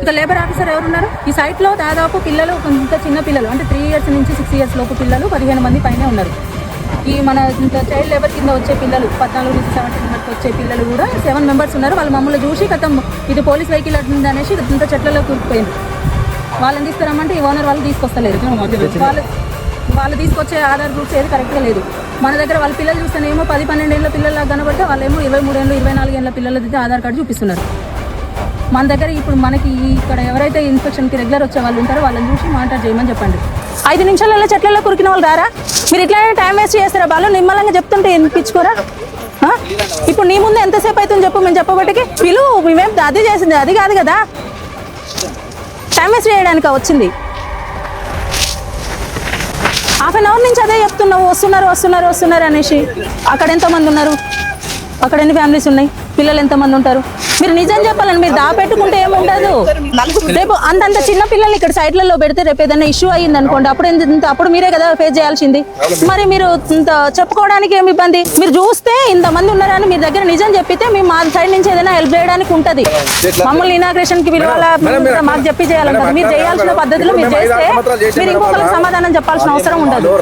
ఒక labour officer ఎవరున్నారు ఈ సైట్లో? దాదాపు పిల్లలు ఇంత చిన్న పిల్లలు అంటే 3 years నుంచి 6 years లోపు పిల్లలు 15 మంది పైనే ఉన్నారు. ఈ మన చైల్డ్ లేబర్ కింద వచ్చే పిల్లలు 14 నుంచి 17 వరకు వచ్చే పిల్లలు కూడా 7 members ఉన్నారు. వాళ్ళు మమ్మల్ని చూసి గతం ఇది పోలీస్ వెహికల్ అట్టుంది అనేసి ఇంత చెట్లలో కూరుకుపోయింది. వాళ్ళని తీసుకురమ్మంటే ఈ ఓనర్ వాళ్ళు తీసుకొస్తలేరు. వాళ్ళు తీసుకొచ్చే ఆధార్ ప్రూఫ్స్ ఏది కరెక్ట్గా లేదు. మన దగ్గర వాళ్ళ పిల్లలు చూస్తేనేమో 10-12 ఏళ్ళ పిల్లలు కనబడితే వాళ్ళేమో 23 ఏళ్ళు 24 ఏళ్ళ పిల్లలది ఆధార్ కార్డు చూపిస్తున్నారు. మన దగ్గర ఇప్పుడు మనకి ఇక్కడ ఎవరైతే ఇన్స్పెక్షన్కి రెగ్యులర్ వచ్చే వాళ్ళు ఉంటారో వాళ్ళని చూసి మానిటర్ చేయమని చెప్పండి. 5 నిమిషాలలో చెట్లలో కురికిన వాళ్ళు రారా? మీరు ఇట్లానే టైం వేస్ట్ చేస్తారా? వాళ్ళు నిమ్మలంగా చెప్తుంటే వినిపించుకోరా? ఇప్పుడు నీ ముందు ఎంతసేపు అవుతుంది చెప్పు, మేము చెప్పబట్టికి పిలువు. మేమేం అది చేసింది అది కాదు కదా, టైం వేస్ట్ చేయడానికి వచ్చింది. హాఫ్ అన్ అవర్ నుంచి అదే చెప్తున్నావు, వస్తున్నారు అనేసి. అక్కడ ఎంతమంది ఉన్నారు? అక్కడ ఎన్ని ఫ్యామిలీస్ ఉన్నాయి? పిల్లలు ఎంతమంది ఉంటారు? మీరు నిజం చెప్పాలని. మీరు దాపెట్టుకుంటే ఏముండదు. రేపు అంతంత చిన్న పిల్లల్ని ఇక్కడ సైట్లలో పెడితే రేపు ఏదైనా ఇష్యూ అయ్యింది అనుకోండి, అప్పుడు మీరే కదా ఫేస్ చేయాల్సింది. మరి మీరు చెప్పుకోవడానికి ఏమి ఇబ్బంది? మీరు చూస్తే ఇంతమంది ఉన్నారని మీ దగ్గర నిజం చెప్పితే మేము మా సైడ్ నుంచి ఏదైనా హెల్ప్ చేయడానికి ఉంటుంది. మమ్మల్ని ఇనాగ్రేషన్కి పిలవాలా, మాకు చెప్పి చేయాలంటారు. మీరు చేయాల్సిన పద్ధతిలో మీరు చేస్తే మీరు ఇంకొకరికి సమాధానం చెప్పాల్సిన అవసరం ఉండదు.